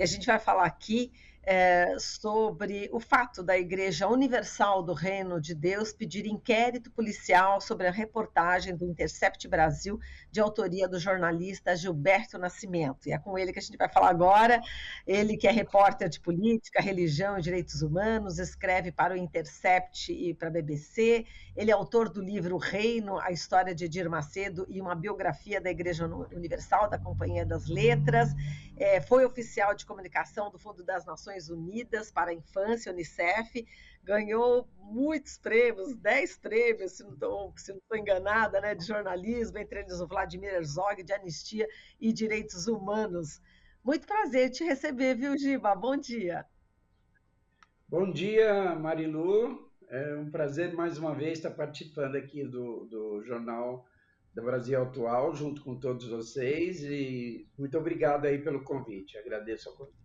E a gente vai falar aqui sobre o fato da Igreja Universal do Reino de Deus pedir inquérito policial sobre a reportagem do Intercept Brasil, de autoria do jornalista Gilberto Nascimento. E é com ele que a gente vai falar agora. Ele que é repórter de política, religião e direitos humanos, escreve para o Intercept e para a BBC. Ele é autor do livro Reino, a história de Edir Macedo e uma biografia da Igreja Universal, da Companhia das Letras. Foi oficial de comunicação do Fundo das Nações Unidas para a Infância, Unicef, ganhou muitos prêmios, 10 prêmios, se não estou enganada, né, de jornalismo, entre eles o Vladimir Herzog, de Anistia e Direitos Humanos. Muito prazer te receber, viu, Giba? Bom dia. Bom dia, Marilu. É um prazer mais uma vez estar participando aqui do Jornal do Brasil Atual, junto com todos vocês, e muito obrigado aí pelo convite, agradeço ao convite.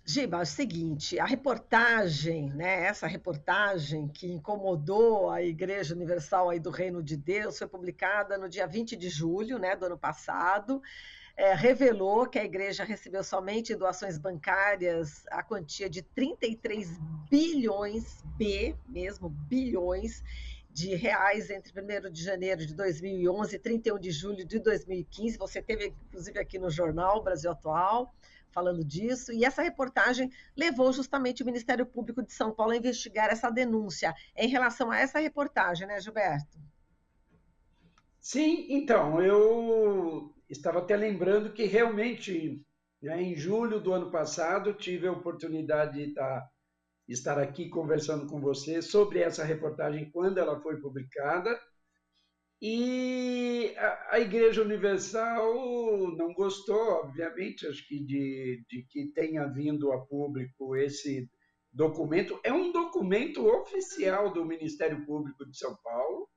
Giba, é o seguinte, a reportagem, né, essa reportagem que incomodou a Igreja Universal aí do Reino de Deus, foi publicada no dia 20 de julho, né, do ano passado, revelou que a igreja recebeu somente em doações bancárias a quantia de 33 bilhões, bilhões, de reais entre 1º de janeiro de 2011 e 31 de julho de 2015. Você teve, inclusive, aqui no jornal Brasil Atual, falando disso, e essa reportagem levou justamente o Ministério Público de São Paulo a investigar essa denúncia. Em relação a essa reportagem, né, Gilberto? Sim, então, eu estava até lembrando que realmente, né, em julho do ano passado, tive a oportunidade de estar aqui conversando com você sobre essa reportagem quando ela foi publicada. E a Igreja Universal não gostou, obviamente, acho que de que tenha vindo a público esse documento. É um documento oficial do Ministério Público de São Paulo.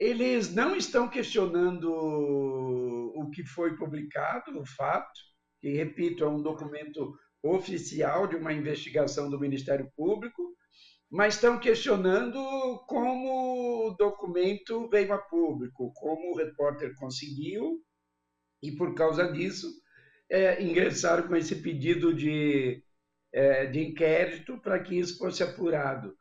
Eles não estão questionando o que foi publicado, o fato, que, repito, é um documento oficial de uma investigação do Ministério Público, mas estão questionando como o documento veio a público, como o repórter conseguiu, e por causa disso ingressaram com esse pedido de inquérito para que isso fosse apurado.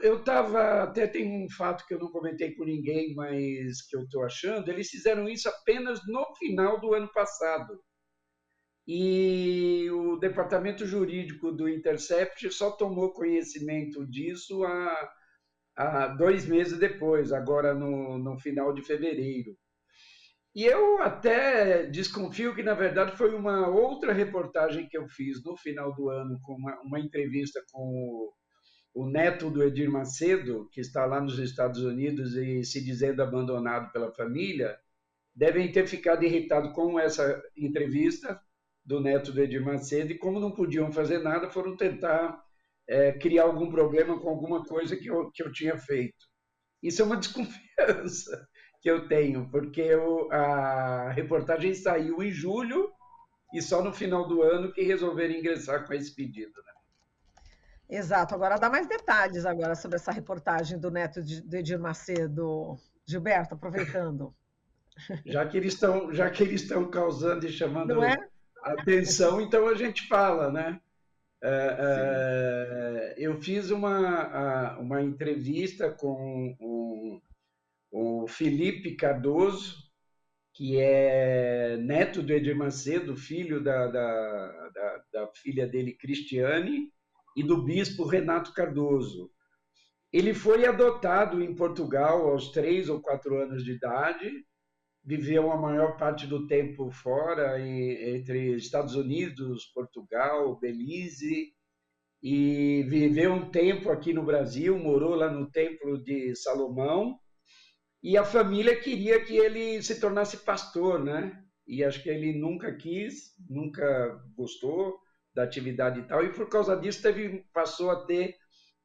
Eu estava, até tem um fato que eu não comentei com ninguém, mas que eu estou achando, eles fizeram isso apenas no final do ano passado. E o departamento jurídico do Intercept só tomou conhecimento disso há 2 meses depois, agora no final de fevereiro. E eu até desconfio que, na verdade, foi uma outra reportagem que eu fiz no final do ano, com uma entrevista com o neto do Edir Macedo, que está lá nos Estados Unidos e se dizendo abandonado pela família, devem ter ficado irritados com essa entrevista do neto do Edir Macedo, e como não podiam fazer nada, foram tentar criar algum problema com alguma coisa que eu tinha feito. Isso é uma desconfiança que eu tenho, porque a reportagem saiu em julho e só no final do ano que resolveram ingressar com esse pedido, né? Exato. Agora dá mais detalhes agora sobre essa reportagem do neto do Edir Macedo. Gilberto, aproveitando. Já que eles estão causando e Não é? chamando atenção, então a gente fala, né? Sim. Eu fiz uma entrevista com o Felipe Cardoso, que é neto do Edir Macedo, filho da filha dele, Cristiane, e do bispo Renato Cardoso. Ele foi adotado em Portugal aos 3 ou 4 anos de idade, viveu a maior parte do tempo fora, entre Estados Unidos, Portugal, Belize, e viveu um tempo aqui no Brasil, morou lá no Templo de Salomão, e a família queria que ele se tornasse pastor, né? E acho que ele nunca quis, nunca gostou da atividade e tal, e por causa disso passou a ter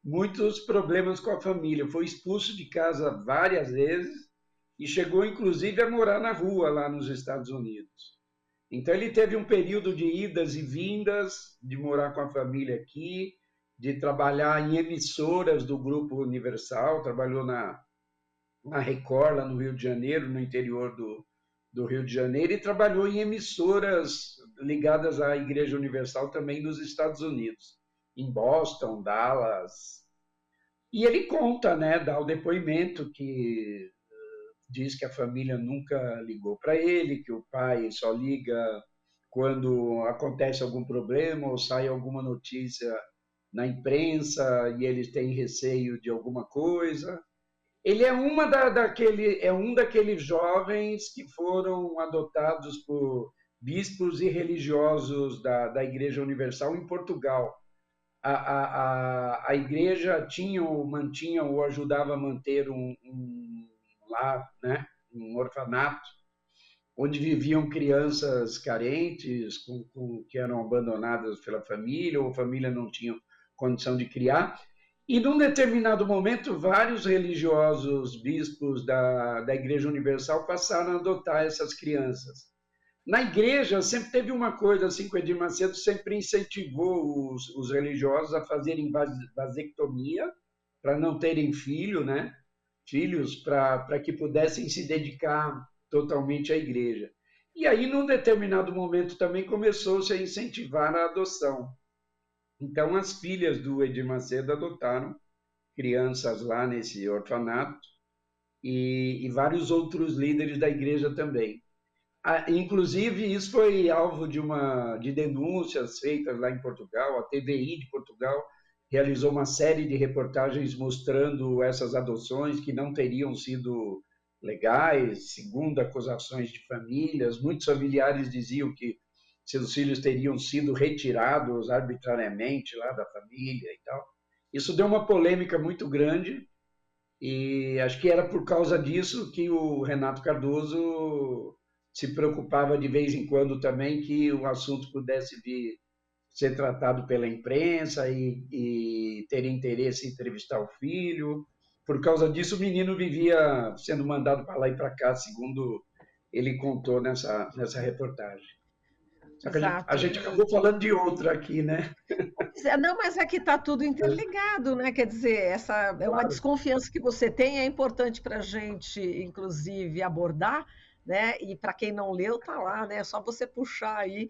muitos problemas com a família. Foi expulso de casa várias vezes e chegou inclusive a morar na rua lá nos Estados Unidos. Então ele teve um período de idas e vindas, de morar com a família aqui, de trabalhar em emissoras do Grupo Universal, trabalhou na Record, lá no Rio de Janeiro, no interior do Rio de Janeiro e trabalhou em emissoras ligadas à Igreja Universal também nos Estados Unidos, em Boston, Dallas. E ele conta, né, dá o depoimento que diz que a família nunca ligou para ele, que o pai só liga quando acontece algum problema ou sai alguma notícia na imprensa e eles têm receio de alguma coisa. Ele é um daqueles jovens que foram adotados por bispos e religiosos da Igreja Universal em Portugal. A igreja mantinha ou ajudava a manter um lar, né? Um orfanato, onde viviam crianças carentes, que eram abandonadas pela família, ou a família não tinha condição de criar. E, num determinado momento, vários religiosos, bispos da Igreja Universal passaram a adotar essas crianças. Na igreja, sempre teve uma coisa assim, que o Edir Macedo sempre incentivou os religiosos a fazerem vasectomia, para não terem filhos, para que pudessem se dedicar totalmente à igreja. E aí, num determinado momento, também começou-se a incentivar a adoção. Então, as filhas do Edir Macedo adotaram crianças lá nesse orfanato e vários outros líderes da igreja também. Inclusive, isso foi alvo de denúncias feitas lá em Portugal. A TVI de Portugal realizou uma série de reportagens mostrando essas adoções que não teriam sido legais, segundo acusações de famílias. Muitos familiares diziam que seus filhos teriam sido retirados arbitrariamente lá da família e tal. Isso deu uma polêmica muito grande e acho que era por causa disso que o Renato Cardoso se preocupava de vez em quando também que o assunto pudesse vir ser tratado pela imprensa e ter interesse em entrevistar o filho. Por causa disso, o menino vivia sendo mandado para lá e para cá, segundo ele contou nessa reportagem. Só que a gente acabou falando de outra aqui, né? Não, mas é que está tudo interligado, né? Quer dizer, essa é uma desconfiança que você tem, é importante para a gente, inclusive, abordar, né? E para quem não leu, tá lá, né? É só você puxar aí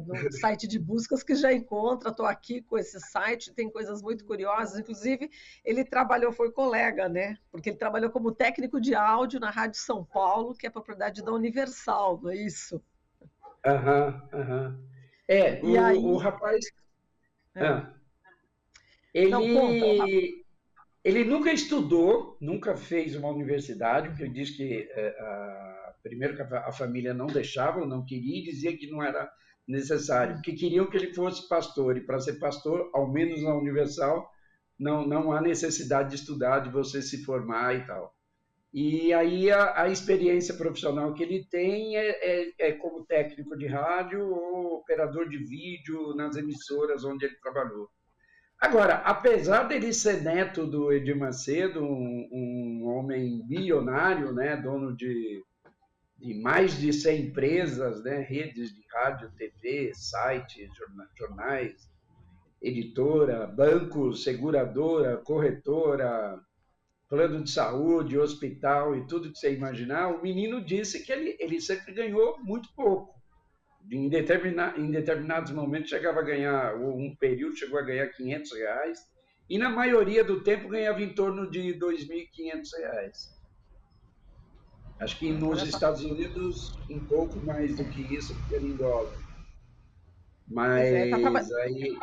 no site de buscas que já encontra. Estou aqui com esse site, tem coisas muito curiosas. Inclusive, ele foi colega, né? Porque ele trabalhou como técnico de áudio na Rádio São Paulo, que é propriedade da Universal, não é isso? Aham. E aí, o rapaz. Não, conta. Ele nunca estudou, nunca fez uma universidade, porque ele diz que primeiro que a família não deixava, não queria, e dizia que não era necessário, que queriam que ele fosse pastor, e para ser pastor, ao menos na Universal, não há necessidade de estudar, de você se formar e tal. E aí a experiência profissional que ele tem é como técnico de rádio ou operador de vídeo nas emissoras onde ele trabalhou. Agora, apesar dele ser neto do Edir Macedo, um homem bilionário, né, dono de mais de 100 empresas, né, redes de rádio, TV, sites, jornais, editora, bancos, seguradora, corretora, plano de saúde, hospital e tudo que você imaginar, o menino disse que ele sempre ganhou muito pouco. Em determinados momentos chegava a ganhar, ou um período chegou a ganhar R$500, e na maioria do tempo ganhava em torno de R$2.500. Acho que nos Estados Unidos um pouco mais do que isso, porque era em dólar. Mas aí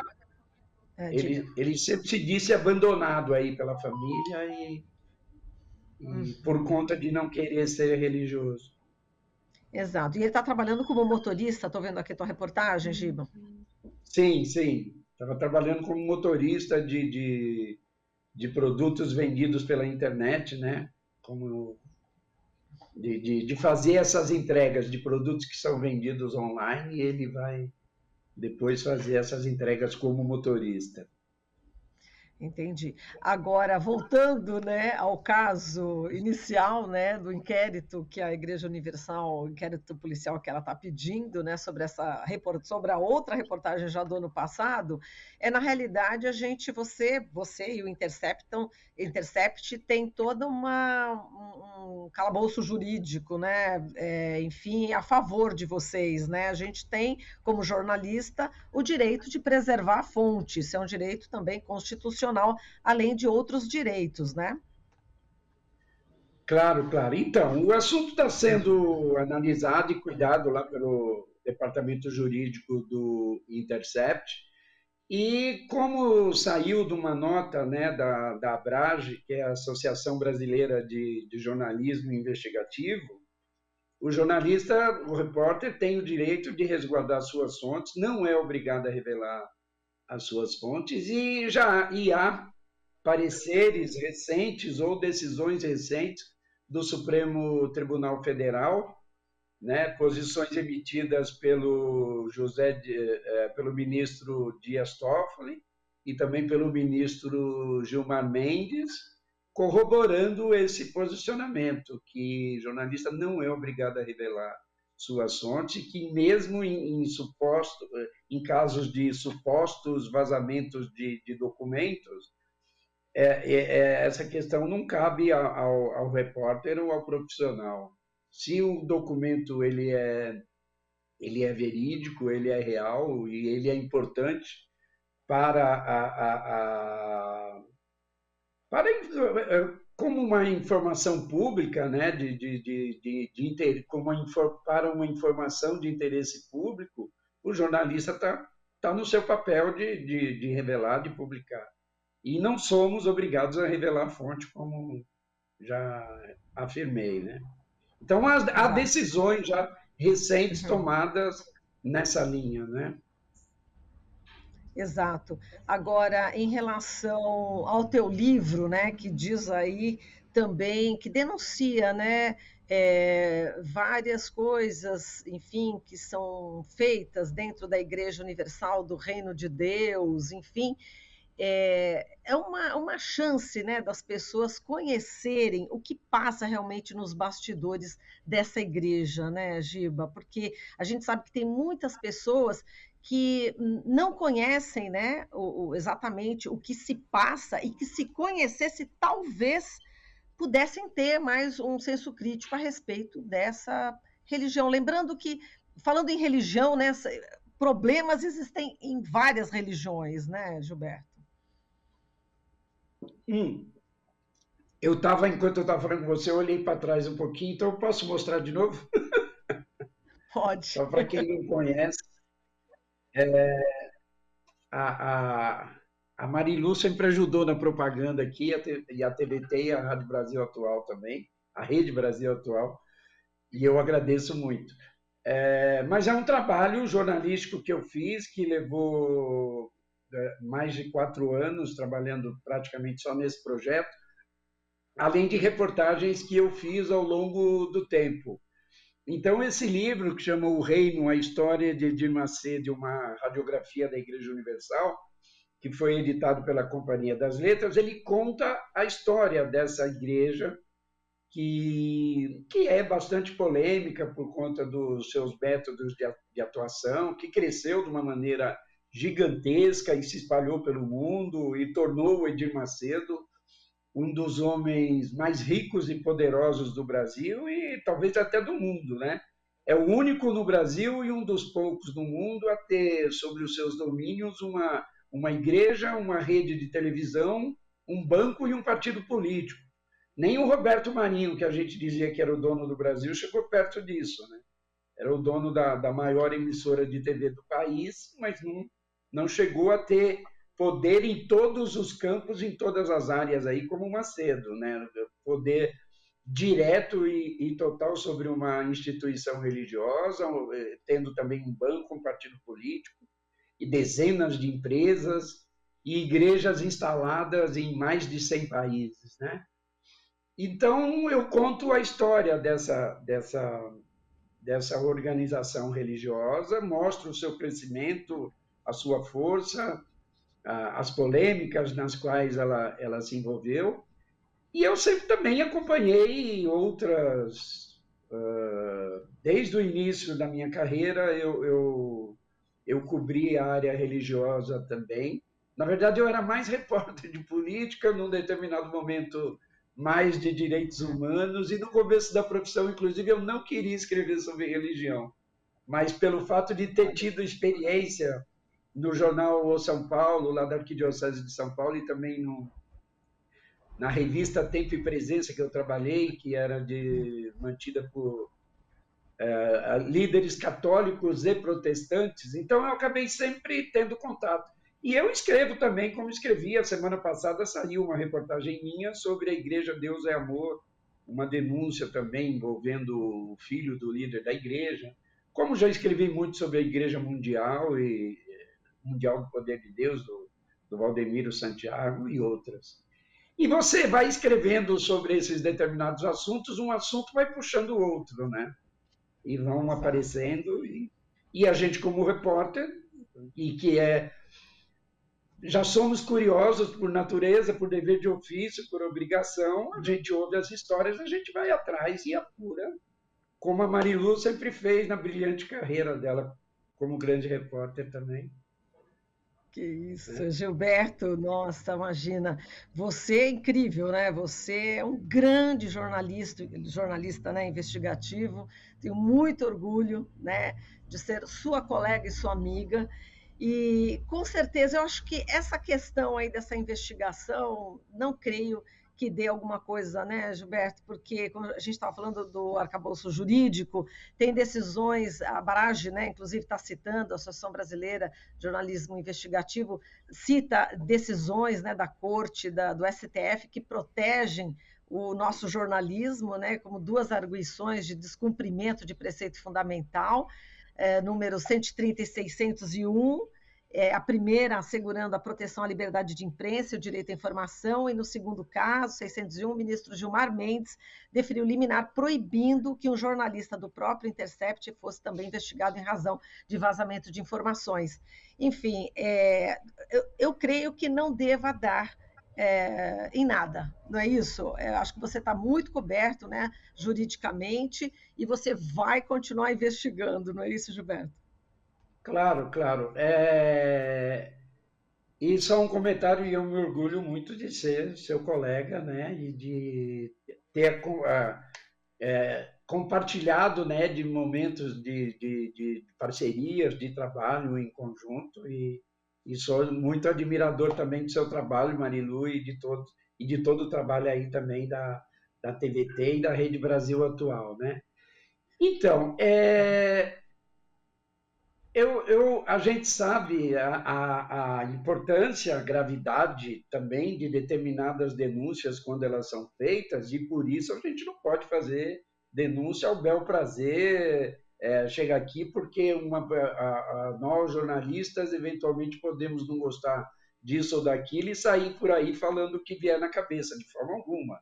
ele sempre se disse abandonado aí pela família e por conta de não querer ser religioso. Exato. E ele está trabalhando como motorista, estou vendo aqui a tua reportagem, Giba. Sim. Estava trabalhando como motorista de produtos vendidos pela internet, né? Como de fazer essas entregas de produtos que são vendidos online, e ele vai depois fazer essas entregas como motorista. Entendi. Agora, voltando, né, ao caso inicial, né, do inquérito que a Igreja Universal, o inquérito policial que ela está pedindo, né, sobre sobre a outra reportagem já do ano passado, na realidade você e o Intercept tem toda um calabouço jurídico, né, enfim, a favor de vocês, né? A gente tem, como jornalista, o direito de preservar a fonte, isso é um direito também constitucional, além de outros direitos, né? Claro, claro. Então, o assunto está sendo analisado e cuidado lá pelo Departamento Jurídico do Intercept. E como saiu de uma nota, né, da ABRAGE, que é a Associação Brasileira de Jornalismo Investigativo, o jornalista, o repórter, tem o direito de resguardar suas fontes, não é obrigado a revelar as suas fontes, e há pareceres recentes ou decisões recentes do Supremo Tribunal Federal, né, posições emitidas pelo ministro Dias Toffoli e também pelo ministro Gilmar Mendes, corroborando esse posicionamento, que jornalista não é obrigado a revelar suas fontes, que mesmo em casos de supostos vazamentos de documentos, essa questão não cabe ao repórter ou ao profissional. Se o documento ele é verídico, ele é real e ele é importante para para como uma informação pública, né, para uma informação de interesse público, o jornalista tá no seu papel de revelar, de publicar. E não somos obrigados a revelar a fonte, como já afirmei, né? Então, há Exato. decisões já recentes Uhum. tomadas nessa linha, né? Exato. Agora, em relação ao teu livro, né, que diz aí também, que denuncia, né, várias coisas, enfim, que são feitas dentro da Igreja Universal do Reino de Deus, enfim, é uma chance, né, das pessoas conhecerem o que passa realmente nos bastidores dessa igreja, né, Giba? Porque a gente sabe que tem muitas pessoas que não conhecem, né, exatamente o que se passa e que se conhecesse talvez pudessem ter mais um senso crítico a respeito dessa religião. Lembrando que, falando em religião, né, problemas existem em várias religiões, né, Gilberto? Hum, enquanto eu estava falando com você, eu olhei para trás um pouquinho, então eu posso mostrar de novo? Pode. Só para quem não conhece, a, a, a Marilu sempre ajudou na propaganda aqui, e a TVT e a Rádio Brasil Atual também, a Rede Brasil Atual, e eu agradeço muito. Mas é um trabalho jornalístico que eu fiz, que levou mais de 4 anos trabalhando praticamente só nesse projeto, além de reportagens que eu fiz ao longo do tempo. Então, esse livro, que chama O Reino, a História de Edir Macedo, uma radiografia da Igreja Universal, que foi editado pela Companhia das Letras, ele conta a história dessa igreja, que é bastante polêmica por conta dos seus métodos de atuação, que cresceu de uma maneira gigantesca e se espalhou pelo mundo e tornou o Edir Macedo um dos homens mais ricos e poderosos do Brasil e talvez até do mundo, né? É o único no Brasil e um dos poucos no mundo a ter sobre os seus domínios uma igreja, uma rede de televisão, um banco e um partido político. Nem o Roberto Marinho, que a gente dizia que era o dono do Brasil, chegou perto disso, né? Era o dono da maior emissora de TV do país, mas não chegou a ter poder em todos os campos, em todas as áreas aí, como o Macedo, né? Poder direto e total sobre uma instituição religiosa, tendo também um banco, um partido político e dezenas de empresas e igrejas instaladas em mais de 100 países, né? Então eu conto a história dessa organização religiosa, mostro o seu crescimento, a sua força, as polêmicas nas quais ela se envolveu. E eu sempre também acompanhei outras. Desde o início da minha carreira, eu cobri a área religiosa também. Na verdade, eu era mais repórter de política, num determinado momento, mais de direitos humanos, e no começo da profissão, inclusive, eu não queria escrever sobre religião, mas pelo fato de ter tido experiência no jornal O São Paulo, lá da Arquidiocese de São Paulo, e também na revista Tempo e Presença, que eu trabalhei, que era mantida por líderes católicos e protestantes, então eu acabei sempre tendo contato. E eu escrevo também, como escrevi, a semana passada saiu uma reportagem minha sobre a Igreja Deus é Amor, uma denúncia também envolvendo o filho do líder da igreja, como já escrevi muito sobre a Igreja Mundial e Mundial do Poder de Deus, do Valdemiro Santiago e outras. E você vai escrevendo sobre esses determinados assuntos, um assunto vai puxando o outro, né? E vão aparecendo, e a gente como repórter, e que já somos curiosos por natureza, por dever de ofício, por obrigação, a gente ouve as histórias, a gente vai atrás e apura, como a Marilu sempre fez na brilhante carreira dela como grande repórter também. Que isso, Gilberto, nossa, imagina, você é incrível, né? Você é um grande jornalista, né, investigativo. Tenho muito orgulho, né, de ser sua colega e sua amiga. E com certeza eu acho que essa questão aí dessa investigação, não creio que dê alguma coisa, né, Gilberto? Porque, como a gente estava falando do arcabouço jurídico, tem decisões, a Barage, né, inclusive está citando, a Associação Brasileira de Jornalismo Investigativo, cita decisões, né, da Corte, do STF, que protegem o nosso jornalismo, né, como duas arguições de descumprimento de preceito fundamental, número 130 e 601, a primeira assegurando a proteção à liberdade de imprensa e o direito à informação, e no segundo caso, 601, o ministro Gilmar Mendes deferiu liminar proibindo que um jornalista do próprio Intercept fosse também investigado em razão de vazamento de informações. Enfim, eu creio que não deva dar em nada, não é isso? Acho que você está muito coberto, né, juridicamente, e você vai continuar investigando, não é isso, Gilberto? Claro, claro. E só um comentário, e eu me orgulho muito de ser seu colega, né? E de ter compartilhado, né, de momentos de parcerias, de trabalho em conjunto, e sou muito admirador também do seu trabalho, Marilu, e de todo o trabalho aí também da TVT e da Rede Brasil Atual, né? Então, a gente sabe a importância, a gravidade também de determinadas denúncias quando elas são feitas, e por isso a gente não pode fazer denúncia ao bel prazer, chega aqui porque nós, jornalistas, eventualmente podemos não gostar disso ou daquilo e sair por aí falando o que vier na cabeça, de forma alguma.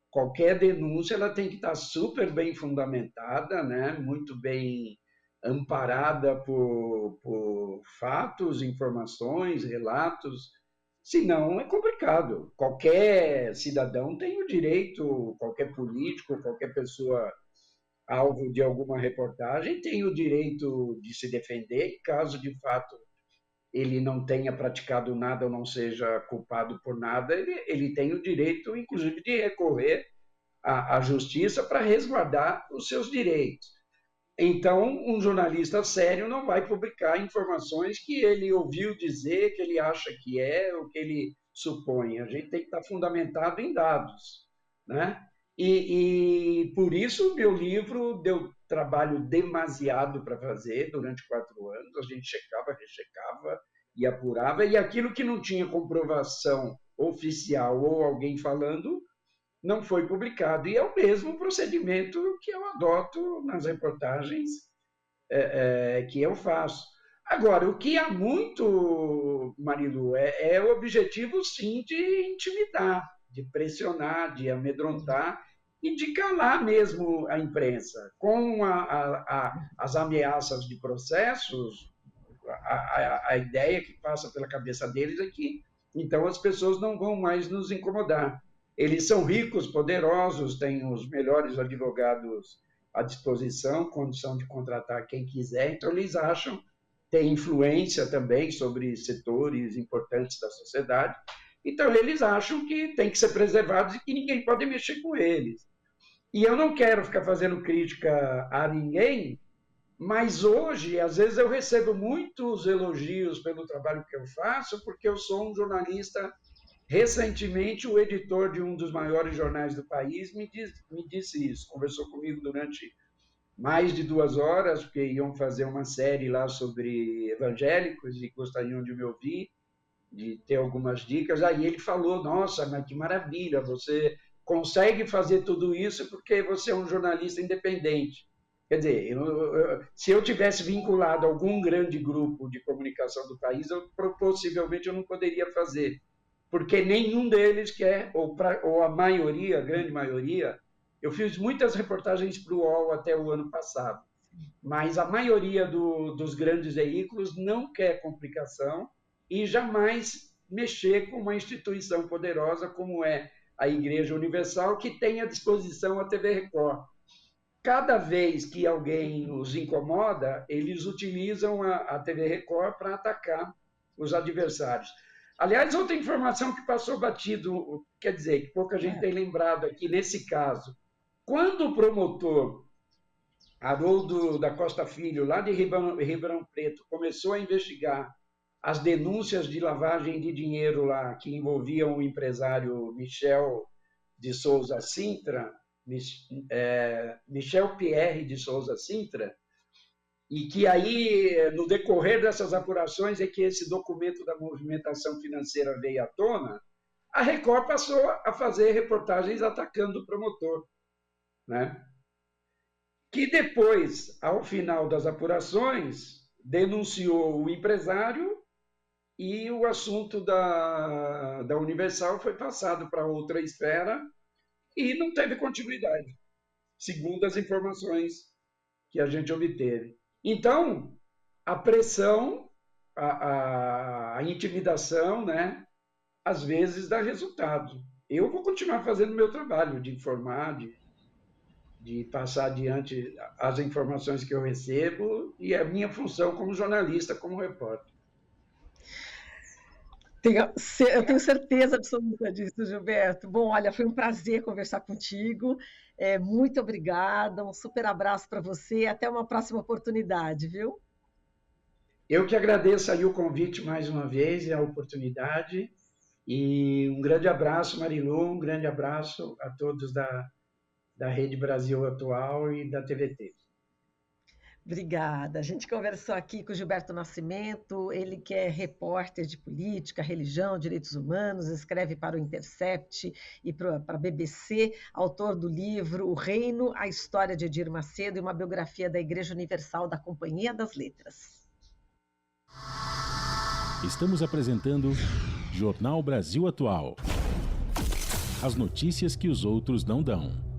Qualquer denúncia ela tem que estar super bem fundamentada, né? Muito bem amparada por fatos, informações, relatos, senão é complicado. Qualquer cidadão tem o direito, qualquer político, qualquer pessoa alvo de alguma reportagem tem o direito de se defender, e caso de fato ele não tenha praticado nada ou não seja culpado por nada, ele tem o direito, inclusive, de recorrer à justiça para resguardar os seus direitos. Então, um jornalista sério não vai publicar informações que ele ouviu dizer, que ele acha que ou que ele supõe. A gente tem que estar fundamentado em dados, né? E por isso o meu livro deu trabalho demasiado para fazer durante 4 anos. A gente checava, rechecava e apurava, e aquilo que não tinha comprovação oficial ou alguém falando, não foi publicado. E é o mesmo procedimento que eu adoto nas reportagens que eu faço. Agora, o que há muito, Marilu, é o objetivo, sim, de intimidar, de pressionar, de amedrontar e de calar mesmo a imprensa. Com as ameaças de processos, a ideia que passa pela cabeça deles é que, então, as pessoas não vão mais nos incomodar. Eles são ricos, poderosos, têm os melhores advogados à disposição, condição de contratar quem quiser, então eles acham, têm influência também sobre setores importantes da sociedade, então eles acham que tem que ser preservados e que ninguém pode mexer com eles. E eu não quero ficar fazendo crítica a ninguém, mas hoje, às vezes, eu recebo muitos elogios pelo trabalho que eu faço, porque eu sou um jornalista. Recentemente, o editor de um dos maiores jornais do país me disse isso, conversou comigo durante mais de 2 horas, porque iam fazer uma série lá sobre evangélicos e gostariam de me ouvir, de ter algumas dicas. Aí ele falou, nossa, mas que maravilha, você consegue fazer tudo isso porque você é um jornalista independente. Quer dizer, se eu tivesse vinculado a algum grande grupo de comunicação do país, possivelmente eu não poderia fazer, porque nenhum deles quer, ou a maioria, a grande maioria. Eu fiz muitas reportagens para o UOL até o ano passado, mas a maioria dos grandes veículos não quer complicação e jamais mexer com uma instituição poderosa como é a Igreja Universal, que tem à disposição a TV Record. Cada vez que alguém os incomoda, eles utilizam a TV Record para atacar os adversários. Aliás, outra informação que passou batido, quer dizer, que pouca gente tem lembrado aqui nesse caso. Quando o promotor Haroldo da Costa Filho, lá de Ribeirão Preto, começou a investigar as denúncias de lavagem de dinheiro lá, que envolviam o empresário Michel de Souza Sintra, Michel Pierre de Souza Sintra, e que aí, no decorrer dessas apurações, é que esse documento da movimentação financeira veio à tona, a Record passou a fazer reportagens atacando o promotor, né? Que depois, ao final das apurações, denunciou o empresário e o assunto da Universal foi passado para outra esfera e não teve continuidade, segundo as informações que a gente obteve. Então, a pressão, a intimidação, né, às vezes dá resultado. Eu vou continuar fazendo o meu trabalho de informar, de passar adiante as informações que eu recebo e a minha função como jornalista, como repórter. Eu tenho certeza absoluta disso, Gilberto. Bom, olha, foi um prazer conversar contigo. Muito obrigada, um super abraço para você e até uma próxima oportunidade, viu? Eu que agradeço aí o convite mais uma vez e a oportunidade. E um grande abraço, Marilu, um grande abraço a todos da Rede Brasil Atual e da TVT. Obrigada. A gente conversou aqui com o Gilberto Nascimento, ele que é repórter de política, religião, direitos humanos, escreve para o Intercept e para a BBC, autor do livro O Reino, a História de Edir Macedo e uma biografia da Igreja Universal da Companhia das Letras. Estamos apresentando Jornal Brasil Atual. As notícias que os outros não dão.